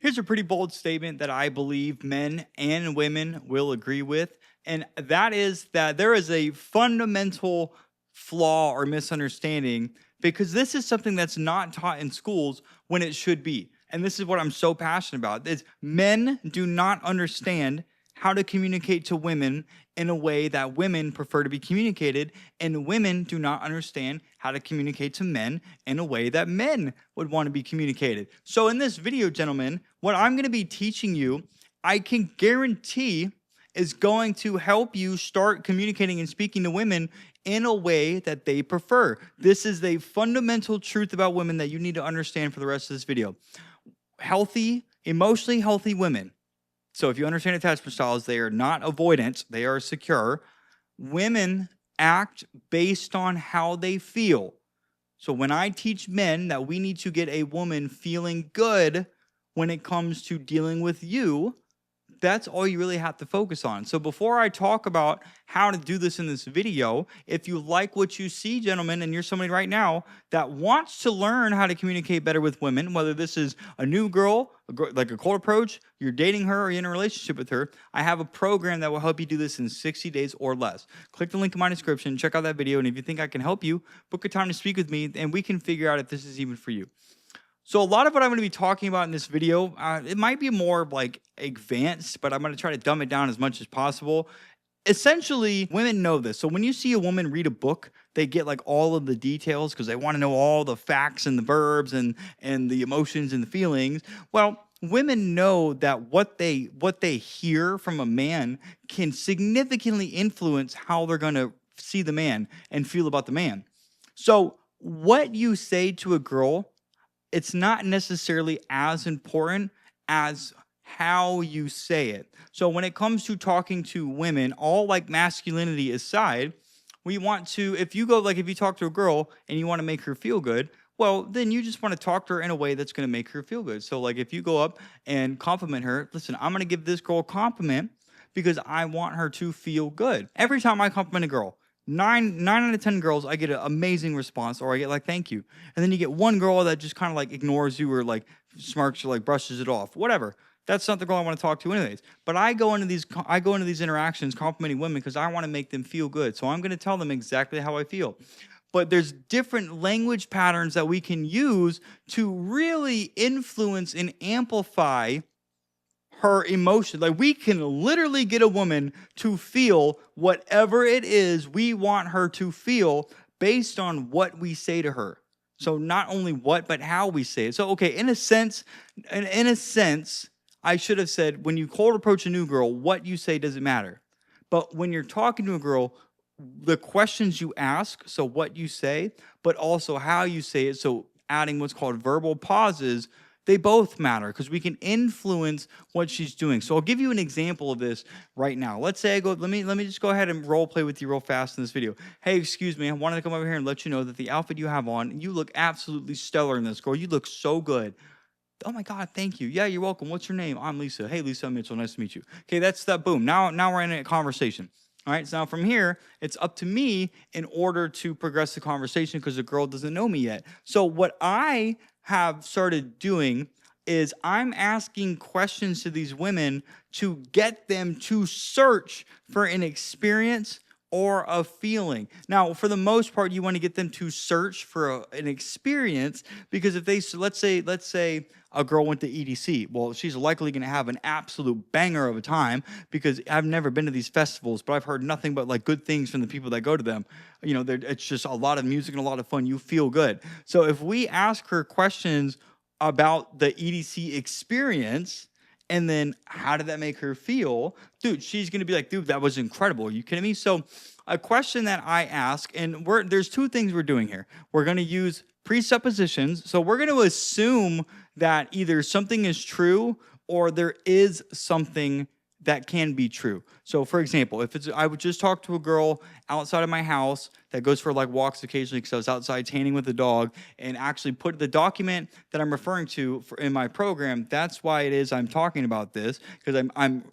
Here's a pretty bold statement that I believe men and women will agree with. And that is that there is a fundamental flaw or misunderstanding because this is something that's not taught in schools when it should be. And this is what I'm so passionate about is men do not understand how to communicate to women in a way that women prefer to be communicated, and women do not understand how to communicate to men in a way that men would want to be communicated. So in this video, gentlemen, what I'm going to be teaching you, I can guarantee is going to help you start communicating and speaking to women in a way that they prefer. This is a fundamental truth about women that you need to understand for the rest of this video. Healthy, emotionally healthy women. So if you understand attachment styles, they are not avoidant, they are secure. Women act based on how they feel. So when I teach men that we need to get a woman feeling good when it comes to dealing with you, that's all you really have to focus on. So before I talk about how to do this in this video, if you like what you see, gentlemen, and you're somebody right now that wants to learn how to communicate better with women, whether this is a new girl, like a cold approach, you're dating her, or you're in a relationship with her, I have a program that will help you do this in 60 days or less. Click the link in my description, check out that video, and if you think I can help you, book a time to speak with me, and we can figure out if this is even for you. So a lot of what I'm going to be talking about in this video, it might be more like advanced, but I'm going to try to dumb it down as much as possible. Essentially, women know this. So when you see a woman read a book, they get like all of the details because they want to know all the facts and the verbs and the emotions and the feelings. Well, women know that what they hear from a man can significantly influence how they're going to see the man and feel about the man. So what you say to a girl, it's not necessarily as important as how you say it. So when it comes to talking to women, all like masculinity aside, we want to, if you talk to a girl and you want to make her feel good, well, then you just want to talk to her in a way that's going to make her feel good. So like if you go up and compliment her, listen, I'm going to give this girl a compliment because I want her to feel good. Every time I compliment a girl, nine out of 10 girls, I get an amazing response, or I get like, thank you. And then you get one girl that just kind of like ignores you or like smirks or like brushes it off, whatever. That's not the girl I want to talk to anyways. But I go into these interactions complimenting women because I want to make them feel good. So I'm going to tell them exactly how I feel. But there's different language patterns that we can use to really influence and amplify her emotion. Like we can literally get a woman to feel whatever it is we want her to feel based on what we say to her. So not only what, but how we say it. So, okay, in a sense, I should have said when you cold approach a new girl, what you say doesn't matter. But when you're talking to a girl, the questions you ask, so what you say, but also how you say it, so adding what's called verbal pauses, they both matter because we can influence what she's doing. So I'll give you an example of this right now. Let's say I go, let me just go ahead and role play with you real fast in this video. Hey, excuse me, I wanted to come over here and let you know that the outfit you have on, you look absolutely stellar in this, girl. You look so good. Oh my God, thank you. Yeah, you're welcome. What's your name? I'm Lisa. Hey, Lisa, I'm Mitchell. Nice to meet you. Okay, that's that. Boom. Now we're in a conversation. All right, so now from here, it's up to me in order to progress the conversation because the girl doesn't know me yet. So what I have started doing is I'm asking questions to these women to get them to search for an experience or a feeling. Now, for the most part, you want to get them to search for an experience because if they, let's say a girl went to EDC, well, she's likely going to have an absolute banger of a time because I've never been to these festivals, but I've heard nothing but like good things from the people that go to them. You know, it's just a lot of music and a lot of fun. You feel good. So if we ask her questions about the EDC experience, and then how did that make her feel? Dude, she's going to be like, dude, that was incredible. Are you kidding me? So a question that I ask, and there's two things we're doing here. We're going to use presuppositions. So we're going to assume that either something is true or there is something that can be true. So for example, if I would just talk to a girl outside of my house that goes for like walks occasionally because I was outside tanning with the dog and actually put the document that I'm referring to in my program. That's why it is I'm talking about this, because I'm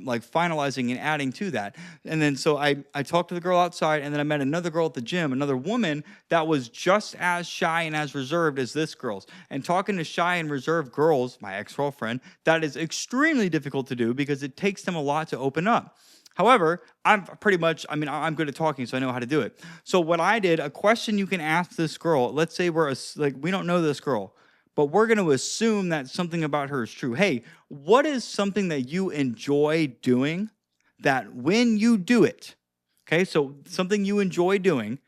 like finalizing and adding to that. And then so I talked to the girl outside, and then I met another girl at the gym, another woman that was just as shy and as reserved as this girl's. And talking to shy and reserved girls, my ex-girlfriend, that is extremely difficult to do because it takes them a lot to open up. However, I'm good at talking, so I know how to do it. So what I did, a question you can ask this girl, let's say we don't know this girl, but we're going to assume that something about her is true. Hey, what is something that you enjoy doing that when you do it, okay, so something you enjoy doing,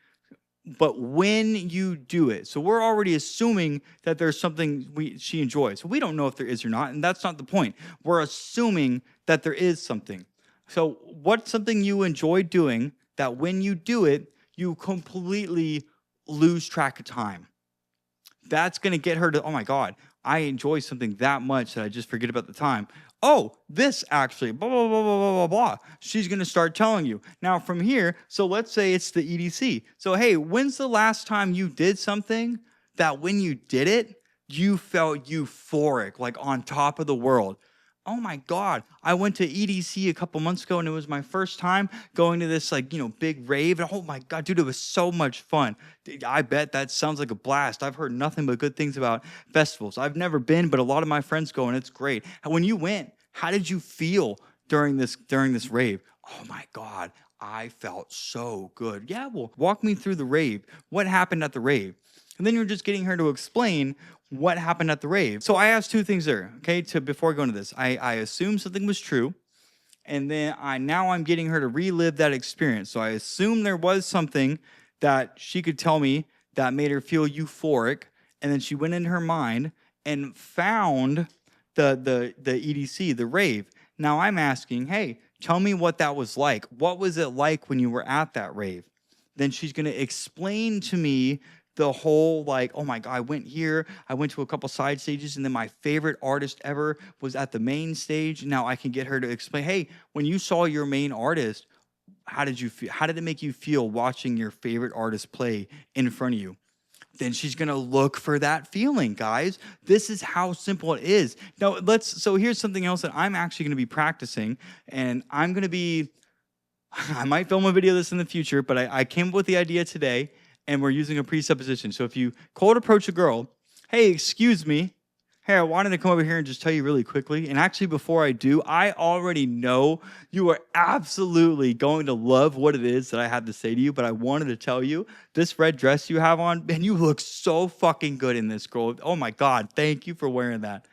but when you do it. So we're already assuming that there's something she enjoys. So we don't know if there is or not, and that's not the point. We're assuming that there is something. So what's something you enjoy doing that when you do it, you completely lose track of time? That's going to get her to, oh my God, I enjoy something that much that I just forget about the time. Oh, this actually, blah, blah, blah, blah, blah, blah, blah. She's going to start telling you. Now from here, so let's say it's the EDC. So, hey, when's the last time you did something that when you did it, you felt euphoric, like on top of the world? Oh my God, I went to EDC a couple months ago and it was my first time going to this big rave. And oh my God, dude, it was so much fun. I bet that sounds like a blast. I've heard nothing but good things about festivals. I've never been, but a lot of my friends go and it's great. And when you went, how did you feel during this rave? Oh my God, I felt so good. Yeah, well, walk me through the rave. What happened at the rave? And then you're just getting her to explain what happened at the rave. So I asked two things there, okay, before going to this. I assumed something was true, and then I'm getting her to relive that experience. So I assumed there was something that she could tell me that made her feel euphoric, and then she went into her mind and found the EDC, the rave. Now I'm asking, hey, tell me what that was like. What was it like when you were at that rave? Then she's going to explain to me the whole oh my God, I went here, I went to a couple side stages, and then my favorite artist ever was at the main stage. Now I can get her to explain, hey, when you saw your main artist, how did you feel? How did it make you feel watching your favorite artist play in front of you? Then she's going to look for that feeling, guys. This is how simple it is. Now so here's something else that I'm actually going to be practicing, and I might film a video of this in the future, but I came up with the idea today. And we're using a presupposition. So if you cold approach a girl, hey, excuse me. Hey, I wanted to come over here and just tell you really quickly. And actually, before I do, I already know you are absolutely going to love what it is that I have to say to you. But I wanted to tell you, this red dress you have on, man, you look so fucking good in this, girl. Oh my God, thank you for wearing that.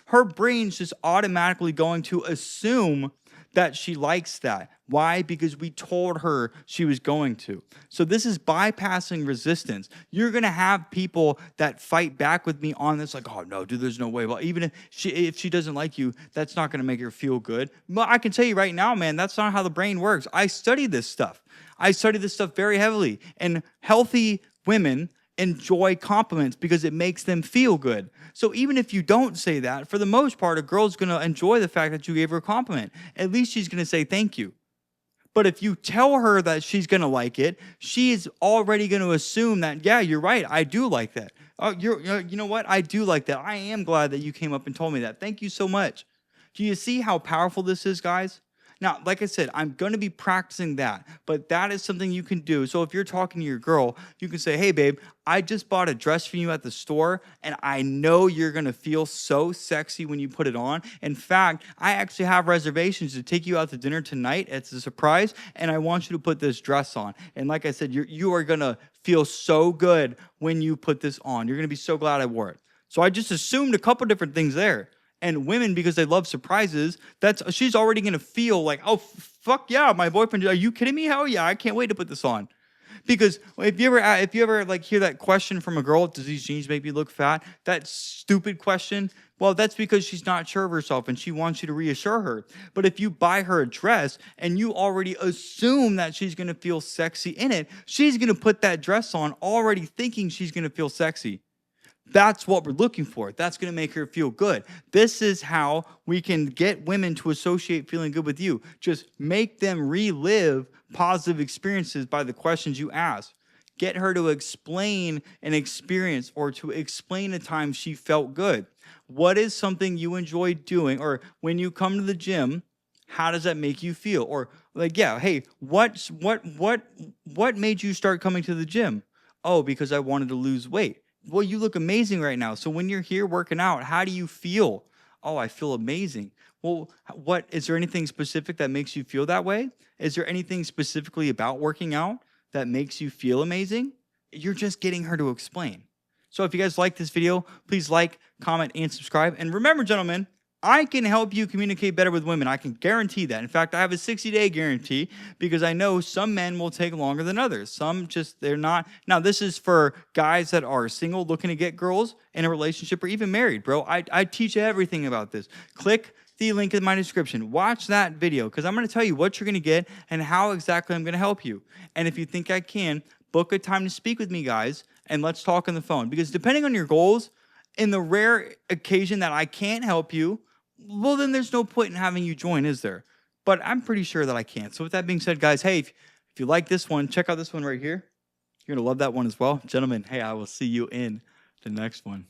Her brain's just automatically going to assume that she likes that. Why? Because we told her she was going to. So this is bypassing resistance. You're going to have people that fight back with me on this, like, oh no, dude, there's no way. Well, even if she doesn't like you, that's not going to make her feel good. But I can tell you right now, man, that's not how the brain works. I study this stuff. I study this stuff very heavily. And healthy women enjoy compliments because it makes them feel good. So even if you don't say that, for the most part, a girl's going to enjoy the fact that you gave her a compliment. At least she's going to say thank you. But if you tell her that she's going to like it, she is already going to assume that, yeah, you're right, I do like that. Oh, you know what? I do like that. I am glad that you came up and told me that. Thank you so much. Do you see how powerful this is, guys? Now, like I said, I'm going to be practicing that, but that is something you can do. So if you're talking to your girl, you can say, hey, babe, I just bought a dress for you at the store, and I know you're going to feel so sexy when you put it on. In fact, I actually have reservations to take you out to dinner tonight. It's a surprise, and I want you to put this dress on. And like I said, you are going to feel so good when you put this on. You're going to be so glad I wore it. So I just assumed a couple different things there. And women, because they love surprises, she's already going to feel like, oh, fuck yeah, my boyfriend, are you kidding me? Hell yeah, I can't wait to put this on. Because if you ever like hear that question from a girl, does these jeans make me look fat? That stupid question. Well, that's because she's not sure of herself and she wants you to reassure her. But if you buy her a dress and you already assume that she's going to feel sexy in it, she's going to put that dress on already thinking she's going to feel sexy. That's what we're looking for. That's going to make her feel good. This is how we can get women to associate feeling good with you. Just make them relive positive experiences by the questions you ask. Get her to explain an experience or to explain a time she felt good. What is something you enjoy doing? Or when you come to the gym, how does that make you feel? Or like, yeah, hey, what made you start coming to the gym? Oh, because I wanted to lose weight. Well, you look amazing right now. So when you're here working out, how do you feel? Oh, I feel amazing. Well, what is there anything specific that makes you feel that way? Is there anything specifically about working out that makes you feel amazing? You're just getting her to explain. So if you guys like this video, please like, comment, and subscribe. And remember, gentlemen, I can help you communicate better with women. I can guarantee that. In fact, I have a 60-day guarantee because I know some men will take longer than others. Some just, they're not. Now, this is for guys that are single looking to get girls in a relationship or even married, bro. I teach everything about this. Click the link in my description. Watch that video because I'm going to tell you what you're going to get and how exactly I'm going to help you. And if you think I can, book a time to speak with me, guys, and let's talk on the phone. Because depending on your goals, in the rare occasion that I can't help you, well, then there's no point in having you join, is there? But I'm pretty sure that I can. So with that being said, guys, hey, if you like this one, check out this one right here. You're going to love that one as well. Gentlemen, hey, I will see you in the next one.